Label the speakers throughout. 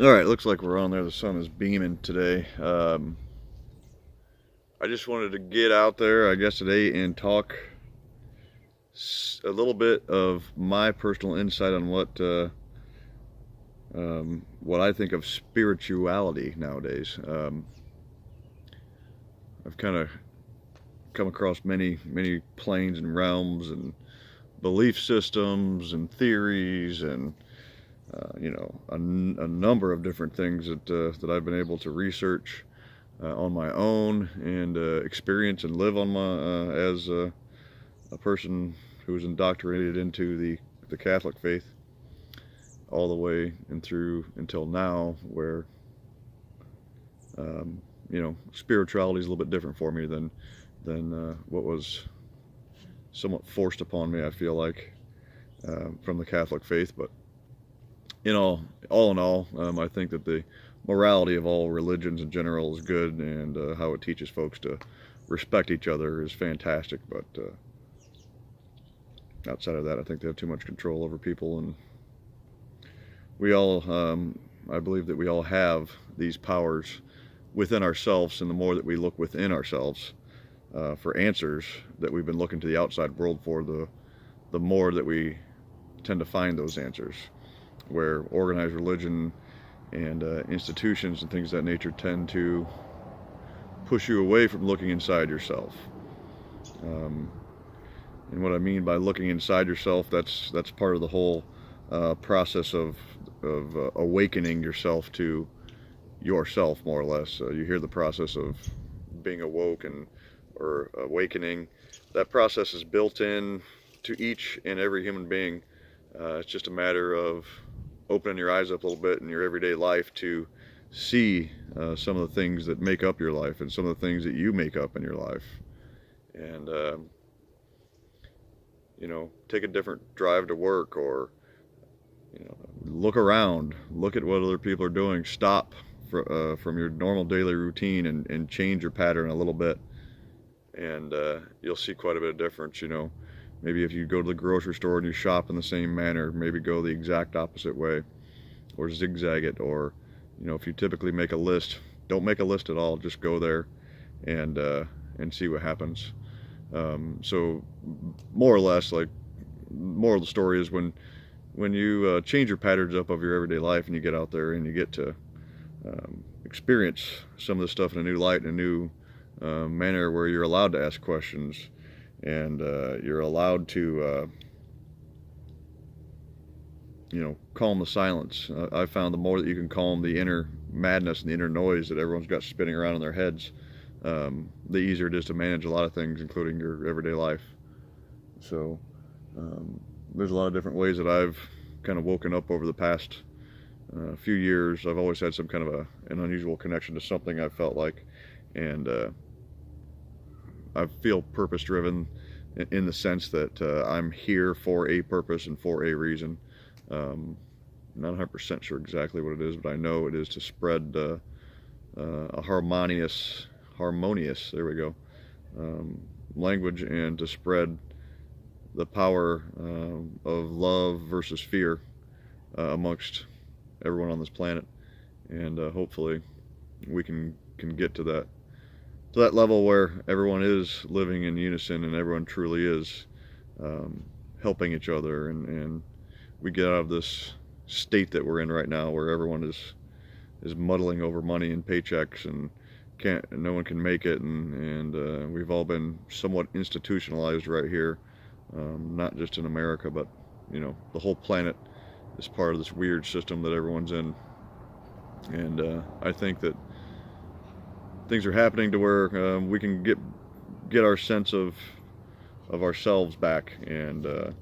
Speaker 1: All right, looks like we're on there. The sun is beaming today. I just wanted to get out there, I guess, today and talk a little bit of my personal insight on what I think of spirituality nowadays. I've kind of come across many planes and realms and belief systems and theories and a number of different things that I've been able to research on my own and experience and live on my as a person who was indoctrinated into the Catholic faith all the way and through until now, where spirituality is a little bit different for me than what was somewhat forced upon me. I feel like from the Catholic faith, but all in all, I think that the morality of all religions in general is good, and how it teaches folks to respect each other is fantastic. But outside of that, I think they have too much control over people, and we all, I believe that we all have these powers within ourselves, and the more that we look within ourselves for answers that we've been looking to the outside world for, the more that we tend to find those answers. Where organized religion and institutions and things of that nature tend to push you away from looking inside yourself. And what I mean by looking inside yourself, that's part of the whole process of awakening yourself to yourself, more or less. You hear the process of being awoke or awakening. That process is built in to each and every human being. It's just a matter of opening your eyes up a little bit in your everyday life to see some of the things that make up your life and some of the things that you make up in your life. And, take a different drive to work, or, look around, look at what other people are doing, stop from your normal daily routine and change your pattern a little bit. And you'll see quite a bit of difference. Maybe if you go to the grocery store and you shop in the same manner, maybe go the exact opposite way, or zigzag it. Or, if you typically make a list, don't make a list at all. Just go there and see what happens. So more or less, like, moral of the story is when you change your patterns up of your everyday life and you get out there and you get to experience some of the stuff in a new light, in a new manner, where you're allowed to ask questions, and you're allowed to calm the silence. I found the more that you can calm the inner madness and the inner noise that everyone's got spinning around in their heads, the easier it is to manage a lot of things, including your everyday life. So there's a lot of different ways that I've kind of woken up over the past few years. I've always had some kind of an unusual connection to something, I felt like, and I feel purpose driven in the sense that I'm here for a purpose and for a reason. Not 100% sure exactly what it is, but I know it is to spread a harmonious, there we go, language, and to spread the power of love versus fear amongst everyone on this planet. And hopefully we can get to that level where everyone is living in unison and everyone truly is helping each other, and we get out of this state that we're in right now, where everyone is muddling over money and paychecks, and no one can make it, and we've all been somewhat institutionalized right here, not just in America, but the whole planet is part of this weird system that everyone's in. And I think that things are happening to where we can get our sense of ourselves back, and the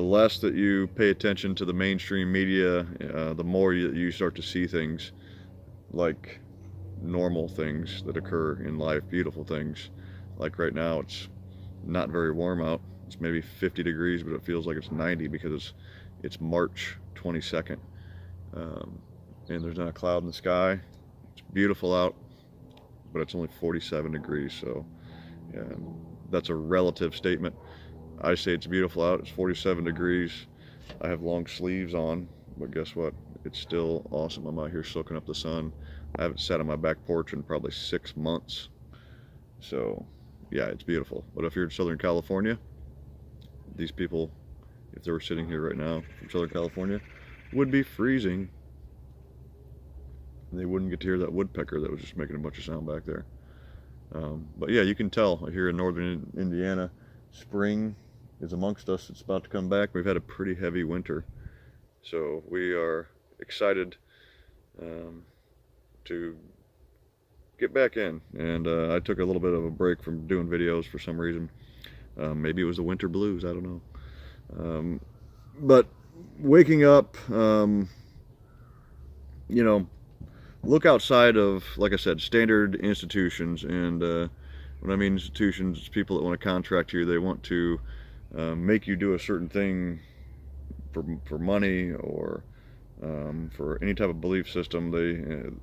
Speaker 1: less that you pay attention to the mainstream media, the more you start to see things like normal things that occur in life, beautiful things. Like right now, it's not very warm out. It's maybe 50 degrees, but it feels like it's 90 because it's March 22nd, and there's not a cloud in the sky. It's beautiful out, but it's only 47 degrees, so that's a relative statement. I say it's beautiful out, it's 47 degrees. I have long sleeves on, but guess what? it's still awesome. I'm out here soaking up the sun. I haven't sat on my back porch in probably 6 months. So yeah, it's beautiful. But if you're in Southern California, these people, if they were sitting here right now from Southern California, would be freezing. They wouldn't get to hear that woodpecker that was just making a bunch of sound back there. But yeah, you can tell here in northern Indiana, spring is amongst us. It's about to come back. We've had a pretty heavy winter, so we are excited to get back in. And I took a little bit of a break from doing videos for some reason. Maybe it was the winter blues, I don't know. But waking up, you know, look outside of, like I said, standard institutions. And when I mean institutions, it's people that want to contract you. They want to make you do a certain thing for money, or for any type of belief system,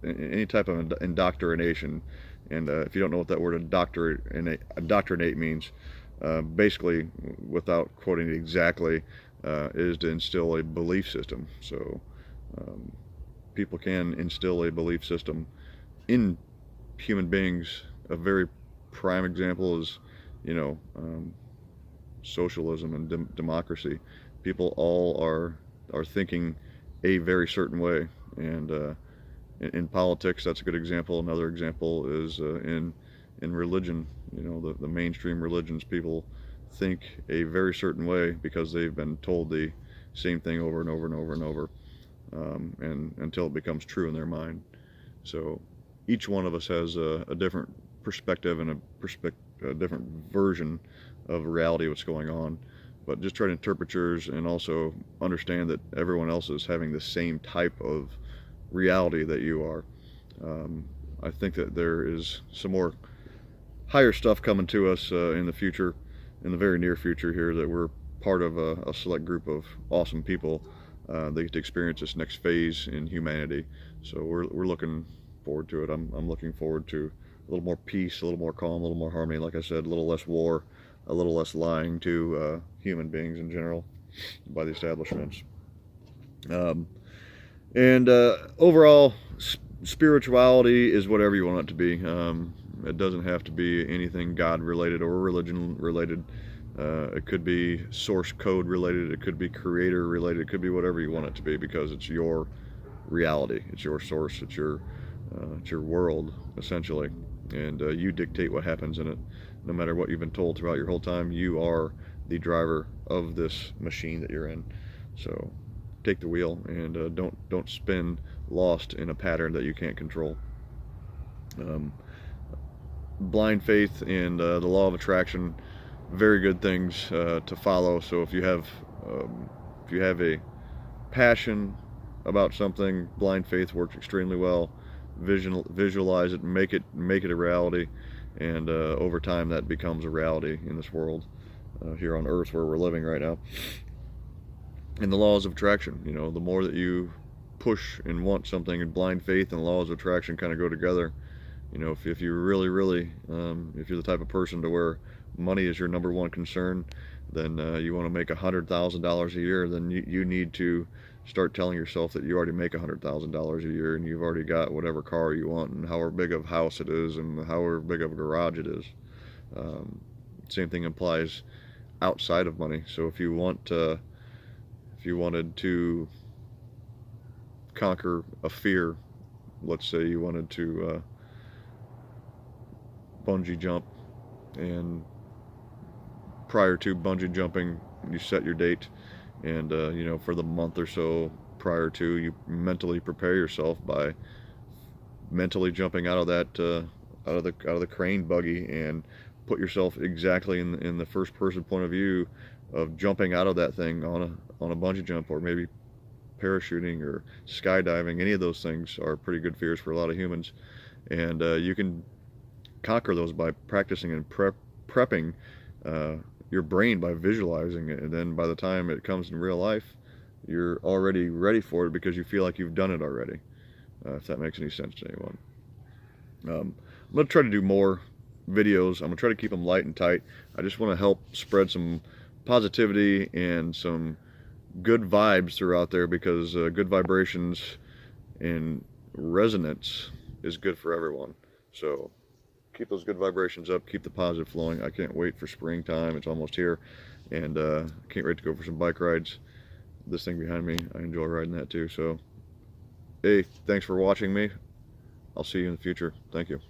Speaker 1: any type of indoctrination. And if you don't know what that word indoctrinate means, basically, without quoting it exactly, is to instill a belief system. So people can instill a belief system in human beings. A very prime example is, you know, socialism and democracy. People all are thinking a very certain way, and in politics, that's a good example. Another example is in religion. You know, the mainstream religions, people think a very certain way because they've been told the same thing over and over and over and over, and until it becomes true in their mind. So each one of us has a different perspective and a different version of reality, what's going on. But just try to interpret yours, and also understand that everyone else is having the same type of reality that you are. I think that there is some more higher stuff coming to us in the future, in the very near future here, that we're part of a select group of awesome people that get to experience this next phase in humanity. So we're looking forward to it. I'm looking forward to a little more peace, a little more calm, a little more harmony. Like I said, a little less war, a little less lying to human beings in general by the establishments. And overall, spirituality is whatever you want it to be. It doesn't have to be anything God related or religion related. It could be source code related. It could be creator related. It could be whatever you want it to be, because it's your reality. It's your source. It's your world, essentially. And you dictate what happens in it. No matter what you've been told throughout your whole time, you are the driver of this machine that you're in. So take the wheel, and don't spin lost in a pattern that you can't control. Blind faith and the law of attraction, very good things to follow. So if you have a passion about something, blind faith works extremely well. Visualize it, make it a reality, and over time that becomes a reality in this world here on Earth where we're living right now. And the laws of attraction, you know, the more that you push and want something, in blind faith and laws of attraction kind of go together. You know, if you really, if you're the type of person to where money is your number one concern, then you want to make $100,000 a year, then you need to start telling yourself that you already make $100,000 a year, and you've already got whatever car you want, and however big of a house it is, and however big of a garage it is. Same thing applies outside of money. So if you wanted to conquer a fear, let's say you wanted to bungee jump, and prior to bungee jumping, you set your date, and you know, for the month or so prior to, you mentally prepare yourself by mentally jumping out of that out of the crane buggy, and put yourself exactly in the first person point of view of jumping out of that thing on a bungee jump, or maybe parachuting or skydiving. Any of those things are pretty good fears for a lot of humans, and you can conquer those by practicing and prepping your brain by visualizing it. And then by the time it comes in real life, you're already ready for it because you feel like you've done it already, if that makes any sense to anyone. I'm going to try to do more videos. I'm going to try to keep them light and tight. I just want to help spread some positivity and some good vibes throughout there, because good vibrations and resonance is good for everyone. So keep those good vibrations up, keep the positive flowing. I can't wait for springtime. It's almost here, and can't wait to go for some bike rides. This thing behind me, I enjoy riding that too. So hey, thanks for watching me. I'll see you in the future. Thank you.